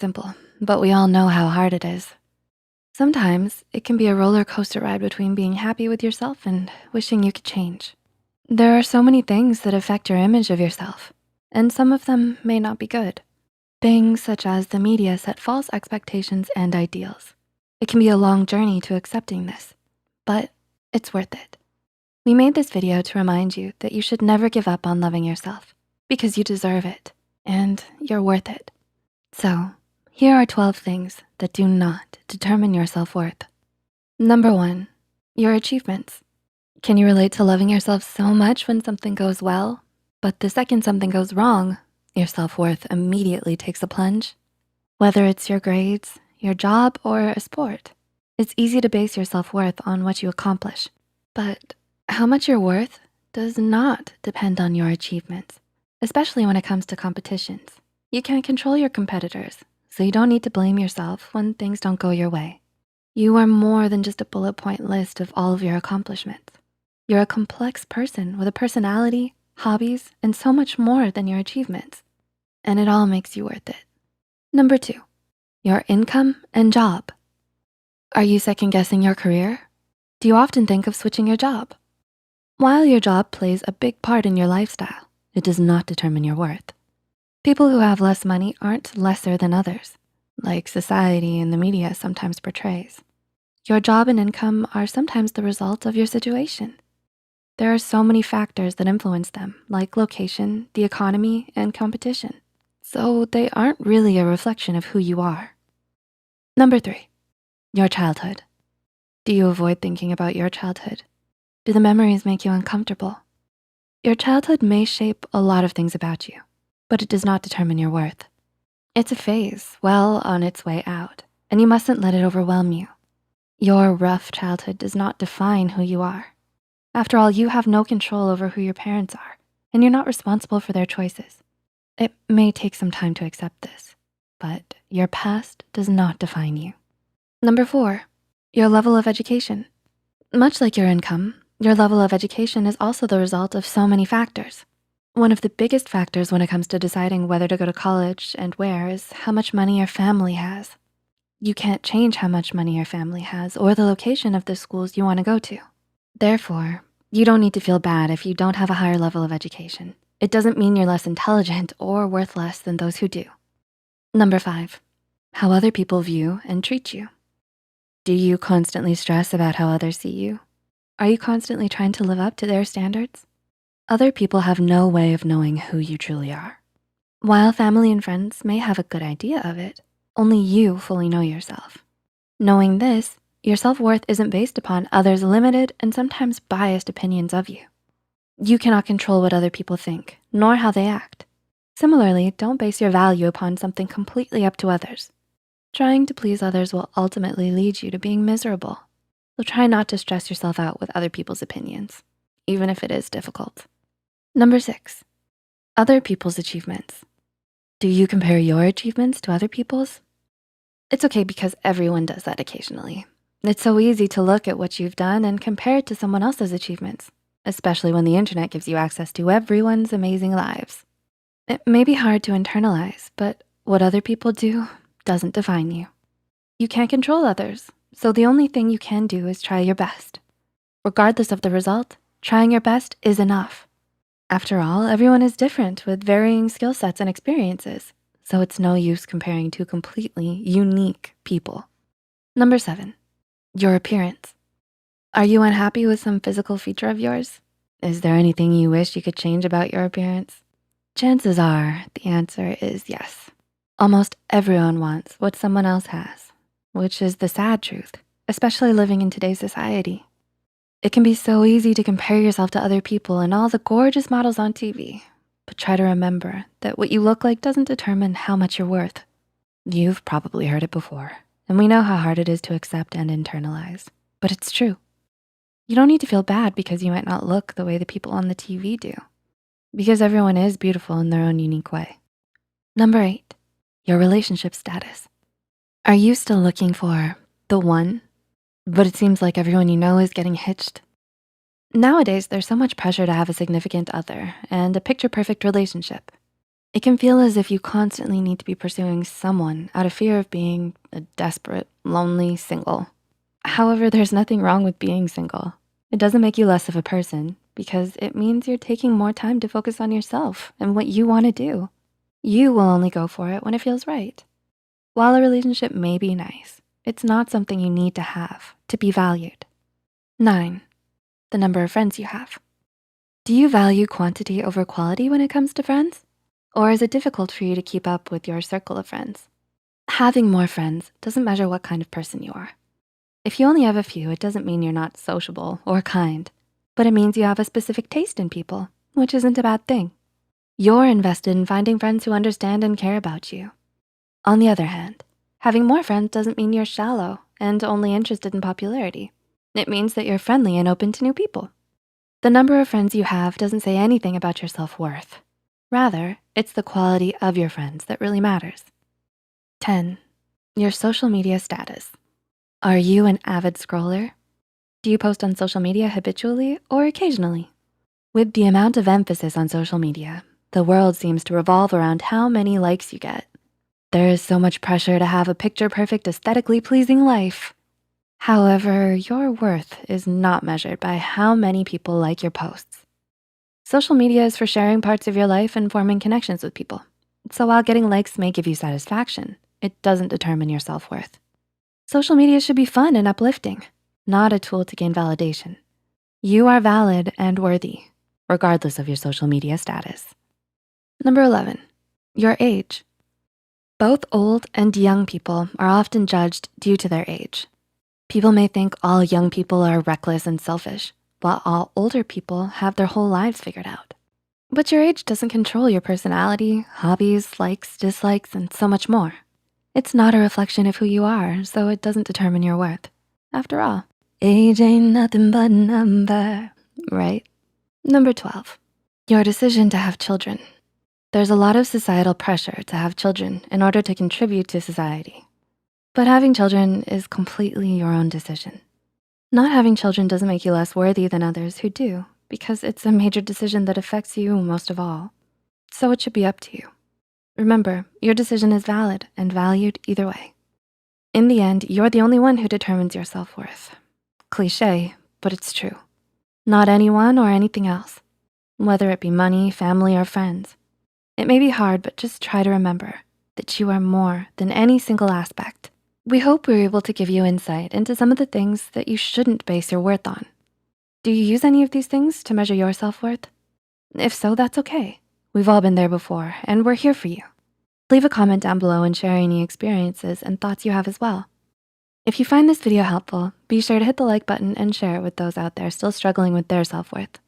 Simple, but we all know how hard it is. Sometimes it can be a roller coaster ride between being happy with yourself and wishing you could change. There are so many things that affect your image of yourself, and some of them may not be good. Things such as the media set false expectations and ideals. It can be a long journey to accepting this, but it's worth it. We made this video to remind you that you should never give up on loving yourself because you deserve it and you're worth it. So, here are 12 things that do not determine your self-worth. Number 1, your achievements. Can you relate to loving yourself so much when something goes well, but the second something goes wrong, your self-worth immediately takes a plunge? Whether it's your grades, your job, or a sport, it's easy to base your self-worth on what you accomplish. But how much you're worth does not depend on your achievements, especially when it comes to competitions. You can't control your competitors, so you don't need to blame yourself when things don't go your way. You are more than just a bullet point list of all of your accomplishments. You're a complex person with a personality, hobbies, and so much more than your achievements. And it all makes you worth it. Number 2, your income and job. Are you second guessing your career? Do you often think of switching your job? While your job plays a big part in your lifestyle, it does not determine your worth. People who have less money aren't lesser than others, like society and the media sometimes portrays. Your job and income are sometimes the result of your situation. There are so many factors that influence them, like location, the economy, and competition. So they aren't really a reflection of who you are. Number 3, your childhood. Do you avoid thinking about your childhood? Do the memories make you uncomfortable? Your childhood may shape a lot of things about you, but it does not determine your worth. It's a phase well on its way out, and you mustn't let it overwhelm you. Your rough childhood does not define who you are. After all, you have no control over who your parents are, and you're not responsible for their choices. It may take some time to accept this, but your past does not define you. Number 4, your level of education. Much like your income, your level of education is also the result of so many factors. One of the biggest factors when it comes to deciding whether to go to college and where is how much money your family has. You can't change how much money your family has or the location of the schools you wanna go to. Therefore, you don't need to feel bad if you don't have a higher level of education. It doesn't mean you're less intelligent or worth less than those who do. Number 5, how other people view and treat you. Do you constantly stress about how others see you? Are you constantly trying to live up to their standards? Other people have no way of knowing who you truly are. While family and friends may have a good idea of it, only you fully know yourself. Knowing this, your self-worth isn't based upon others' limited and sometimes biased opinions of you. You cannot control what other people think, nor how they act. Similarly, don't base your value upon something completely up to others. Trying to please others will ultimately lead you to being miserable. So try not to stress yourself out with other people's opinions, even if it is difficult. Number 6, other people's achievements. Do you compare your achievements to other people's? It's okay because everyone does that occasionally. It's so easy to look at what you've done and compare it to someone else's achievements, especially when the internet gives you access to everyone's amazing lives. It may be hard to internalize, but what other people do doesn't define you. You can't control others, so the only thing you can do is try your best. Regardless of the result, trying your best is enough. After all, everyone is different with varying skill sets and experiences, so it's no use comparing two completely unique people. Number 7, your appearance. Are you unhappy with some physical feature of yours? Is there anything you wish you could change about your appearance? Chances are the answer is yes. Almost everyone wants what someone else has, which is the sad truth, especially living in today's society. It can be so easy to compare yourself to other people and all the gorgeous models on TV, but try to remember that what you look like doesn't determine how much you're worth. You've probably heard it before, and we know how hard it is to accept and internalize, but it's true. You don't need to feel bad because you might not look the way the people on the TV do, because everyone is beautiful in their own unique way. Number 8, your relationship status. Are you still looking for the one, but it seems like everyone you know is getting hitched? Nowadays, there's so much pressure to have a significant other and a picture-perfect relationship. It can feel as if you constantly need to be pursuing someone out of fear of being a desperate, lonely single. However, there's nothing wrong with being single. It doesn't make you less of a person because it means you're taking more time to focus on yourself and what you wanna do. You will only go for it when it feels right. While a relationship may be nice, it's not something you need to have to be valued. 9, the number of friends you have. Do you value quantity over quality when it comes to friends? Or is it difficult for you to keep up with your circle of friends? Having more friends doesn't measure what kind of person you are. If you only have a few, it doesn't mean you're not sociable or kind, but it means you have a specific taste in people, which isn't a bad thing. You're invested in finding friends who understand and care about you. On the other hand, having more friends doesn't mean you're shallow and only interested in popularity. It means that you're friendly and open to new people. The number of friends you have doesn't say anything about your self-worth. Rather, it's the quality of your friends that really matters. 10, your social media status. Are you an avid scroller? Do you post on social media habitually or occasionally? With the amount of emphasis on social media, the world seems to revolve around how many likes you get. There is so much pressure to have a picture-perfect, aesthetically pleasing life. However, your worth is not measured by how many people like your posts. Social media is for sharing parts of your life and forming connections with people. So while getting likes may give you satisfaction, it doesn't determine your self-worth. Social media should be fun and uplifting, not a tool to gain validation. You are valid and worthy, regardless of your social media status. Number 11, your age. Both old and young people are often judged due to their age. People may think all young people are reckless and selfish, while all older people have their whole lives figured out. But your age doesn't control your personality, hobbies, likes, dislikes, and so much more. It's not a reflection of who you are, so it doesn't determine your worth. After all, age ain't nothing but a number, right? Number 12, your decision to have children. There's a lot of societal pressure to have children in order to contribute to society. But having children is completely your own decision. Not having children doesn't make you less worthy than others who do, because it's a major decision that affects you most of all. So it should be up to you. Remember, your decision is valid and valued either way. In the end, you're the only one who determines your self-worth. Cliché, but it's true. Not anyone or anything else, whether it be money, family, or friends. It may be hard, but just try to remember that you are more than any single aspect. We hope we were able to give you insight into some of the things that you shouldn't base your worth on. Do you use any of these things to measure your self-worth? If so, that's okay. We've all been there before, and we're here for you. Leave a comment down below and share any experiences and thoughts you have as well. If you find this video helpful, be sure to hit the like button and share it with those out there still struggling with their self-worth.